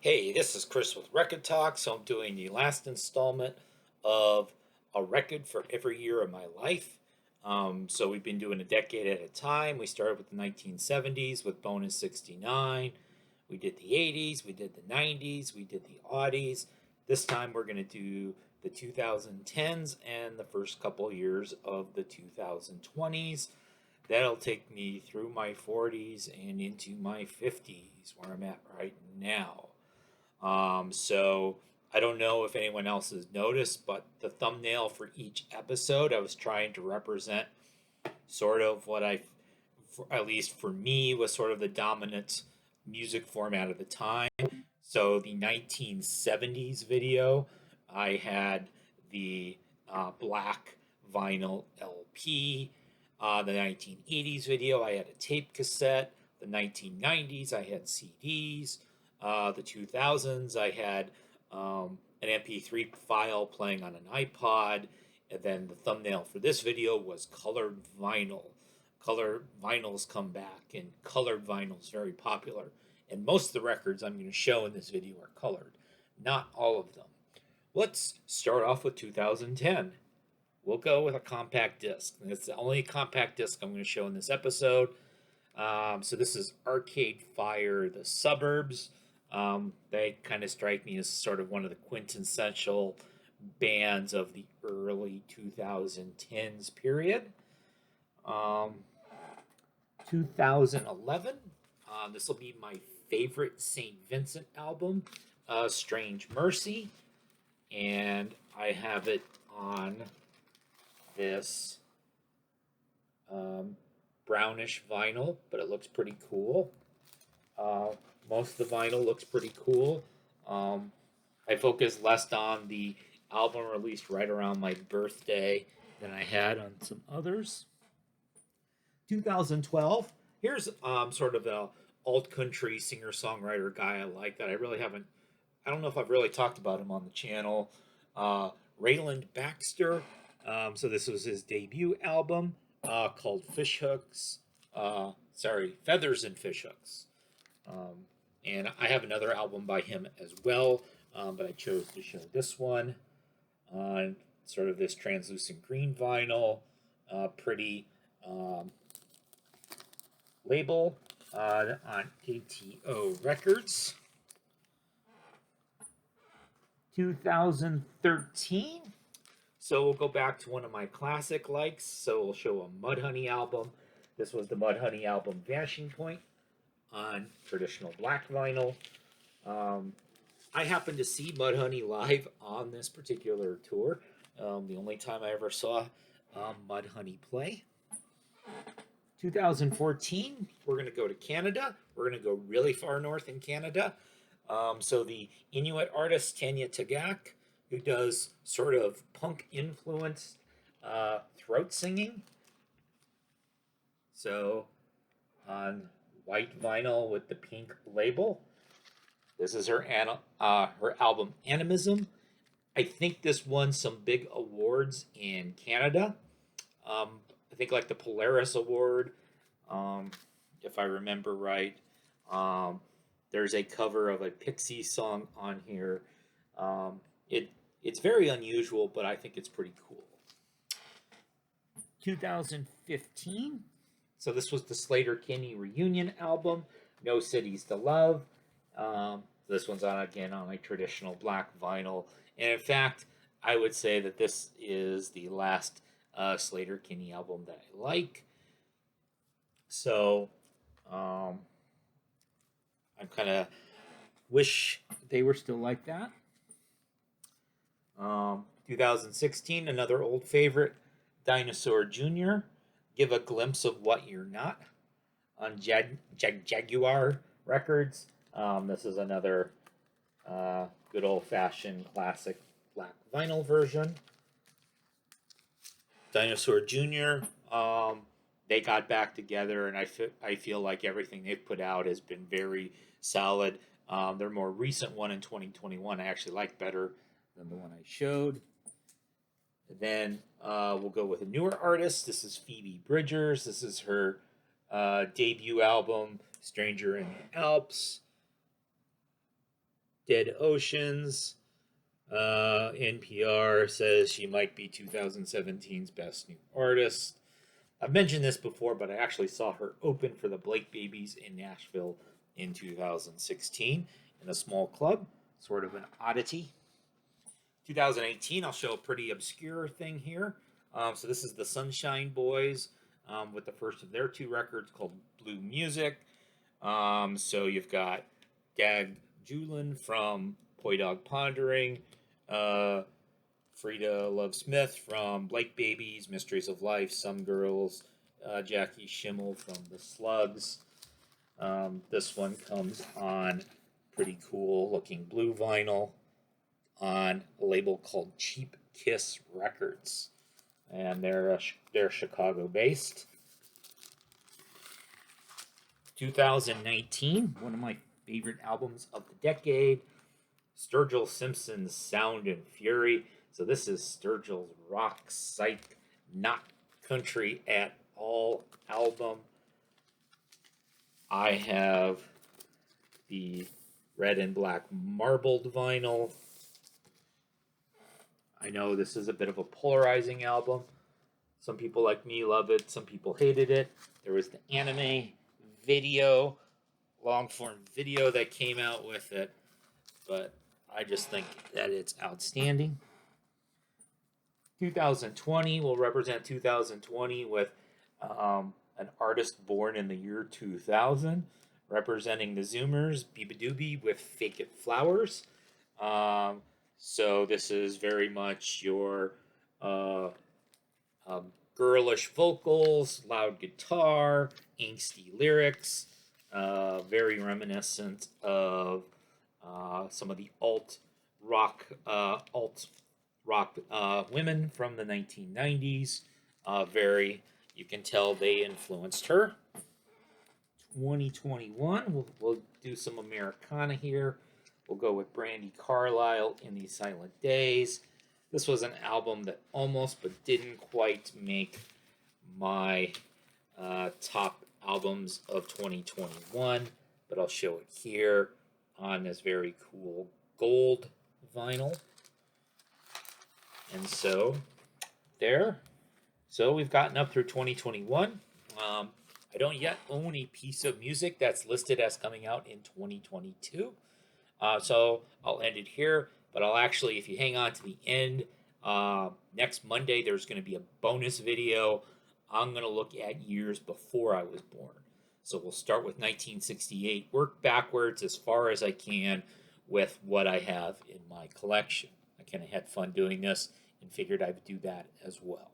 Hey, this is Chris with Rekkid Talk. So I'm doing the last installment of a record for every year of my life. So we've been doing a decade at a time. We started with the 1970s with bonus 69. We did the 80s, we did the 90s, we did the oddies. This time we're going to do the 2010s and the first couple years of the 2020s. That'll take me through my 40s and into my 50s, where I'm at right now. So I don't know if anyone else has noticed, but the thumbnail for each episode, I was trying to represent sort of what at least for me, was sort of the dominant music format of the time. So the 1970s video, I had the black vinyl LP. The 1980s video, I had a tape cassette. The 1990s, I had CDs. The 2000s, I had an MP3 file playing on an iPod. And then the thumbnail for this video was colored vinyl. Colored vinyls come back, and colored vinyl is very popular. And most of the records I'm going to show in this video are colored. Not all of them. Let's start off with 2010. We'll go with a compact disc. It's the only compact disc I'm going to show in this episode. So this is Arcade Fire, the Suburbs. They kind of strike me as sort of one of the quintessential bands of the early 2010s period. 2011, this will be my favorite St. Vincent album, Strange Mercy. And I have it on this brownish vinyl, but it looks pretty cool. Most of the vinyl looks pretty cool. I focused less on the album released right around my birthday than I had on some others. 2012, here's sort of a alt country singer-songwriter guy I like that I don't know if I've really talked about him on the channel. Rayland Baxter. So this was his debut album called Feathers and Fishhooks. And I have another album by him as well, but I chose to show this one on sort of this translucent green vinyl, pretty label on ATO Records. 2013. So we'll go back to one of my classic likes. So we'll show a Mudhoney album. This was the Mudhoney album Vanishing Point on traditional black vinyl. I happened to see Mudhoney live on this particular tour. The only time I ever saw Mudhoney play. 2014, we're going to go to Canada. We're going to go really far north in Canada. So the Inuit artist Tanya Tagak, who does sort of punk influenced throat singing. So on white vinyl with the pink label. This is her album Animism. I think this won some big awards in Canada. I think like the Polaris Award, if I remember right. There's a cover of a Pixie song on here. It's very unusual, but I think it's pretty cool. 2015. So this was the Slater-Kinney reunion album, No Cities to Love. This one's on a traditional black vinyl. And in fact, I would say that this is the last Slater-Kinney album that I like. So I kind of wish they were still like that. 2016, another old favorite, Dinosaur Jr., Give a Glimpse of What You're Not on Jaguar Records. This is another good old-fashioned classic black vinyl version. Dinosaur Jr., they got back together, and I feel like everything they've put out has been very solid. Their more recent one in 2021 I actually like better than the one I showed. And then we'll go with a newer artist. This is Phoebe Bridgers. This is her debut album, Stranger in the Alps. Dead Oceans. NPR says she might be 2017's best new artist. I've mentioned this before, but I actually saw her open for the Blake Babies in Nashville in 2016 in a small club, sort of an oddity. 2018, I'll show a pretty obscure thing here. So this is the Sunshine Boys with the first of their two records called Blue Music. So you've got Gag Julin from Poi Dog Pondering, Frida Love Smith from Blake Babies, Mysteries of Life, Some Girls, Jackie Schimmel from The Slugs. This one comes on pretty cool looking blue vinyl on a label called Cheap Kiss Records. And they're Chicago based. 2019, one of my favorite albums of the decade, Sturgill Simpson's Sound and Fury. So this is Sturgill's rock psych, not country at all album. I have the red and black marbled vinyl. I know this is a bit of a polarizing album. Some people like me love it. Some people hated it. There was the anime video, long form video that came out with it. But I just think that it's outstanding. 2020 will represent 2020 with an artist born in the year 2000, representing the Zoomers, Biba Doobie with Fake It Flowers. So this is very much your girlish vocals, loud guitar, angsty lyrics, very reminiscent of some of the alt rock women from the 1990s. You can tell they influenced her. 2021, we'll do some Americana here. We'll go with Brandy, Carlisle, In These Silent Days. This was an album that almost but didn't quite make my top albums of 2021, but I'll show it here on this very cool gold vinyl. And so there. So we've gotten up through 2021. I don't yet own a piece of music that's listed as coming out in 2022. So I'll end it here, but I'll actually, if you hang on to the end, next Monday there's going to be a bonus video. I'm going to look at years before I was born. So we'll start with 1968, work backwards as far as I can with what I have in my collection. I kind of had fun doing this and figured I would do that as well.